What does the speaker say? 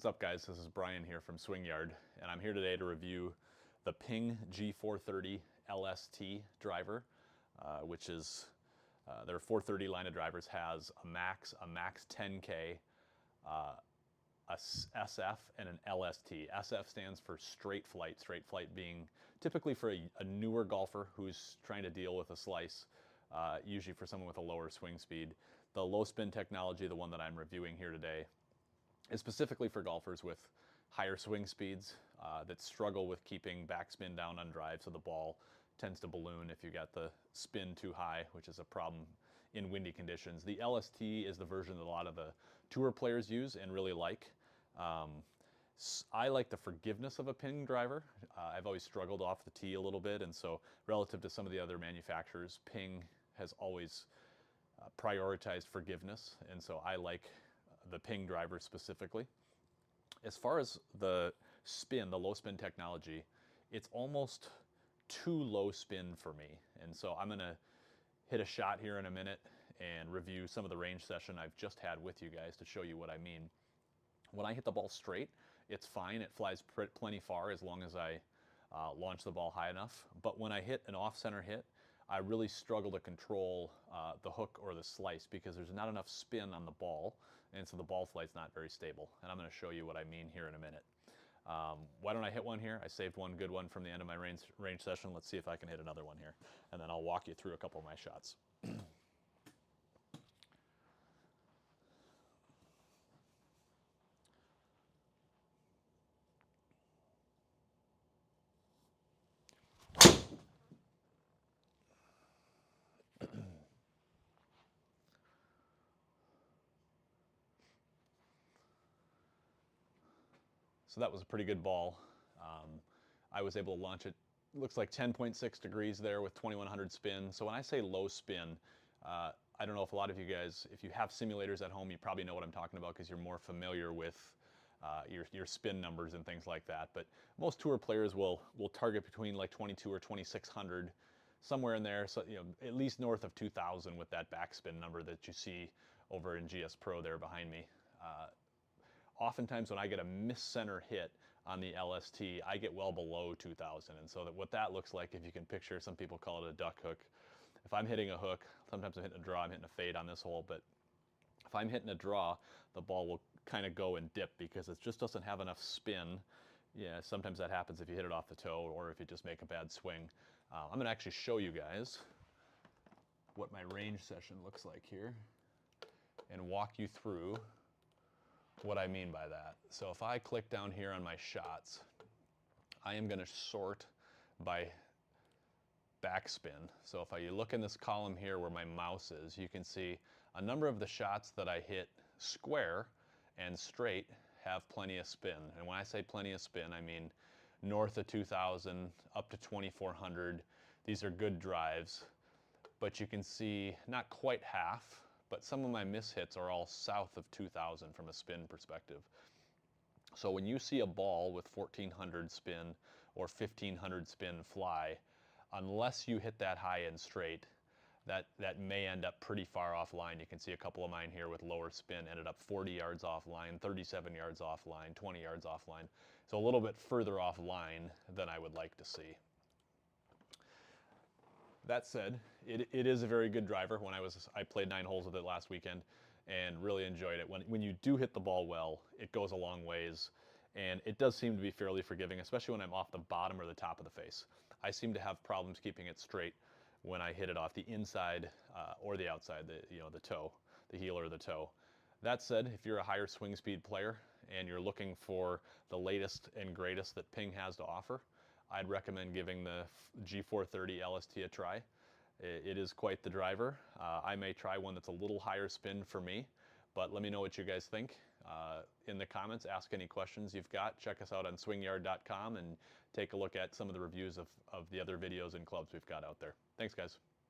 What's up, guys? This is Brian here from Swing Yard, and I'm here today to review the Ping G430 LST driver, which is their 430 line of drivers has a max 10K, a SF, and an LST. SF stands for straight flight being typically for a newer golfer who's trying to deal with a slice, usually for someone with a lower swing speed. The low spin technology, the one that I'm reviewing here today, is specifically for golfers with higher swing speeds that struggle with keeping backspin down on drive, so the ball tends to balloon if you got the spin too high, which is a problem in windy conditions. The LST is the version that a lot of the tour players use and really like. I like the forgiveness of a Ping driver. I've always struggled off the tee a little bit, and so relative to some of the other manufacturers, Ping has always prioritized forgiveness, and so I like the Ping driver specifically. As far as the spin, the low spin technology, it's almost too low spin for me. And so I'm gonna hit a shot here in a minute and review some of the range session I've just had with you guys to show you what I mean. When I hit the ball straight, it's fine. It flies plenty far as long as I launch the ball high enough. But when I hit an off-center hit, I really struggle to control the hook or the slice because there's not enough spin on the ball, and so the ball flight's not very stable. And I'm going to show you what I mean here in a minute. Why don't I hit one here? I saved one good one from the end of my range session. Let's see if I can hit another one here, and then I'll walk you through a couple of my shots. So that was a pretty good ball. I was able to launch it, looks like 10.6 degrees there with 2100 spin. So when I say low spin, I don't know if a lot of you guys, if you have simulators at home, you probably know what I'm talking about because you're more familiar with your spin numbers and things like that. But most tour players will target between like 22 or 2600, somewhere in there. So at least north of 2000 with that backspin number that you see over in GS Pro there behind me. Oftentimes when I get a miss-center hit on the LST, I get well below 2000. And so what that looks like, if you can picture, some people call it a duck hook. If I'm hitting a hook, sometimes I'm hitting a draw, I'm hitting a fade on this hole, but if I'm hitting a draw, the ball will kind of go and dip because it just doesn't have enough spin. Yeah, sometimes that happens if you hit it off the toe or if you just make a bad swing. I'm gonna actually show you guys what my range session looks like here and walk you through what I mean by that. So if I click down here on my shots, I am going to sort by backspin. So if you look in this column here where my mouse is, you can see a number of the shots that I hit square and straight have plenty of spin. And when I say plenty of spin, I mean north of 2000 up to 2400. These are good drives, but you can see not quite half, but some of my mishits are all south of 2000 from a spin perspective. So when you see a ball with 1400 spin or 1500 spin fly, unless you hit that high and straight, that may end up pretty far offline. You can see a couple of mine here with lower spin ended up 40 yards offline, 37 yards offline, 20 yards offline. So a little bit further offline than I would like to see. That said, it is a very good driver. I played 9 holes with it last weekend and really enjoyed it. When you do hit the ball well, it goes a long ways, and it does seem to be fairly forgiving, especially when I'm off the bottom or the top of the face. I seem to have problems keeping it straight when I hit it off the inside or the outside, the toe, the heel or the toe. That said, if you're a higher swing speed player and you're looking for the latest and greatest that Ping has to offer, I'd recommend giving the G430 LST a try. It is quite the driver. I may try one that's a little higher spin for me, but let me know what you guys think. In the comments, ask any questions you've got. Check us out on swingyard.com and take a look at some of the reviews of the other videos and clubs we've got out there. Thanks, guys.